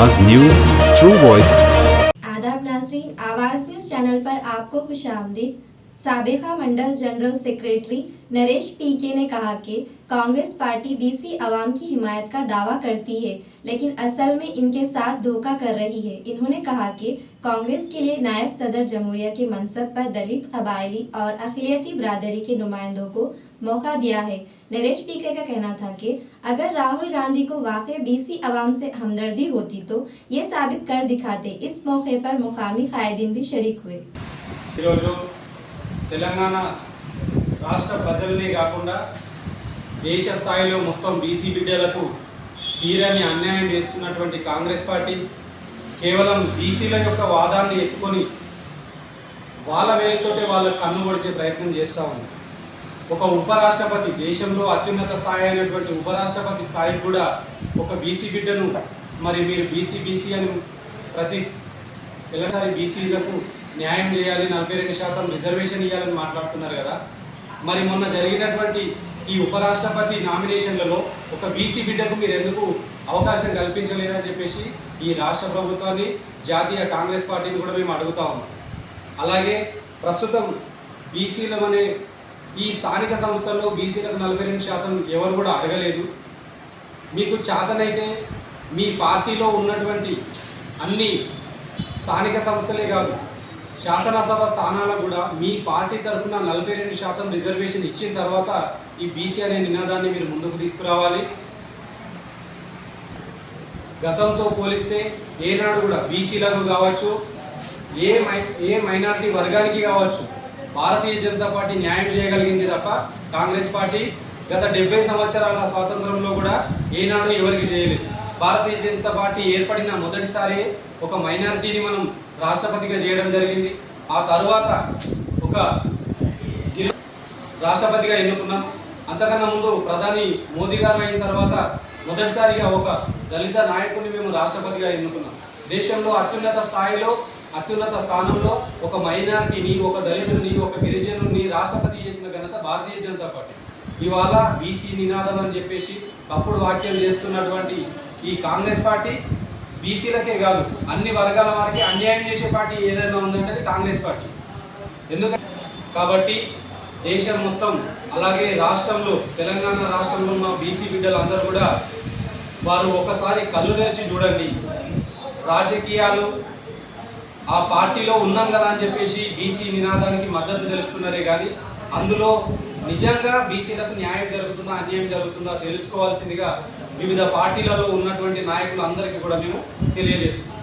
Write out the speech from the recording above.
आवाज news, true voice. आदाब नाज़रीन, आवाज न्यूज चैनल पर आपको खुशामदीद। साबिका मंडल जनरल सेक्रेटरी नरेश पीके ने कहा कि कांग्रेस पार्टी बीसी अवाम की हिमायत का दावा करती है, लेकिन असल में इनके साथ धोखा कर रही है। इन्होंने कहा कि कांग्रेस के लिए नायब सदर जमहूरिया के मनसब पर दलित, कबायली और अक़लियती बिरादरी के नुमाइंदों को मौका दिया है। नरेश पीके का कहना था कि अगर राहुल गांधी को वाकई बीसी अवाम से हमदर्दी होती तो ये साबित कर दिखाते। इस मौके पर मुकामी कायदीन भी शरीक हुए। తెలంగాణ రాష్ట్ర ప్రజలనే కాకుండా దేశ స్థాయిలో మొత్తం బీసీ బిడ్డలకు తీరని అన్యాయం చేస్తున్నటువంటి కాంగ్రెస్ పార్టీ కేవలం బీసీల యొక్క వాదాన్ని ఎత్తుకొని వాళ్ళ వేలుతోటే వాళ్ళ కన్ను పొడిచే ప్రయత్నం చేస్తూ ఉంది. ఒక ఉపరాష్ట్రపతి, దేశంలో అత్యున్నత స్థాయి అయినటువంటి ఉపరాష్ట్రపతి స్థాయికి కూడా ఒక బీసీ బిడ్డను మరి మీరు బీసీ అని ప్రతి తెలంగాణ బీసీలకు న్యాయం చేయాలి, 42% రిజర్వేషన్ ఇవ్వాలని మాట్లాడుతున్నారు కదా. మరి మొన్న జరిగినటువంటి ఈ ఉపరాష్ట్రపతి నామినేషన్లలో ఒక బీసీ బిడ్డకు మీరు ఎందుకు అవకాశం కల్పించలేదని చెప్పేసి ఈ రాష్ట్ర ప్రభుత్వాన్ని, జాతీయ కాంగ్రెస్ పార్టీని కూడా మేము అడుగుతా ఉన్నాం. అలాగే ప్రస్తుతం బీసీలమనే ఈ స్థానిక సంస్థల్లో బీసీలకు 42% ఎవరు కూడా అడగలేదు. మీకు చేతనైతే మీ పార్టీలో ఉన్నటువంటి అన్ని స్థానిక సంస్థలే కాదు, శాసనసభ స్థానాలకు కూడా మీ పార్టీ తరఫున 42% రిజర్వేషన్ ఇచ్చిన తర్వాత ఈ బీసీ అనే నినాదాన్ని మీరు ముందుకు తీసుకురావాలి. గతంతో పోలిస్తే ఏనాడు కూడా బీసీలకు కావచ్చు, ఏ మైనారిటీ వర్గానికి కావచ్చు భారతీయ జనతా పార్టీ న్యాయం చేయగలిగింది తప్ప కాంగ్రెస్ పార్టీ గత 70 సంవత్సరాల స్వాతంత్రంలో కూడా ఏనాడు ఎవరికి చేయలేదు. భారతీయ జనతా పార్టీ ఏర్పడిన మొదటిసారి ఒక మైనారిటీని మనం రాష్ట్రపతిగా చేయడం జరిగింది. ఆ తర్వాత ఒక రాష్ట్రపతిగా ఎన్నుకున్నాం. అంతకన్నా ముందు ప్రధాని మోదీ గారు అయిన తర్వాత మొదటిసారిగా ఒక దళిత నాయకుడిని మేము రాష్ట్రపతిగా ఎన్నుకున్నాం. దేశంలో అత్యున్నత స్థానంలో ఒక మైనారిటీని, ఒక దళితుడిని, ఒక గిరిజనుడిని రాష్ట్రపతి చేసిన ఘనత భారతీయ జనతా పార్టీ. ఇవాళ బీసీ నినాదం అని చెప్పేసి తప్పుడు వ్యాఖ్యలు చేస్తున్నటువంటి ఈ కాంగ్రెస్ పార్టీ బీసీలకే కాదు అన్ని వర్గాల వారికి అన్యాయం చేసే పార్టీ ఏదైనా ఉందంటే అది కాంగ్రెస్ పార్టీ. కాబట్టి దేశం మొత్తం, అలాగే రాష్ట్రంలో, తెలంగాణ రాష్ట్రంలో ఉన్న బీసీ బిడ్డలందరూ కూడా వారు ఒకసారి కళ్ళు తెరిచి చూడండి. రాజకీయాలు ఆ పార్టీలో ఉన్నాం కదా అని చెప్పేసి బీసీ నినాదానికి మద్దతు తెలుపుతున్నారే కానీ అందులో నిజంగా బీసీలకు న్యాయం జరుగుతుందా, అన్యాయం జరుగుతుందా తెలుసుకోవాల్సిందిగా వివిధ పార్టీలలో ఉన్నటువంటి నాయకులు అందరికీ కూడా మేము తెలియజేస్తున్నాం.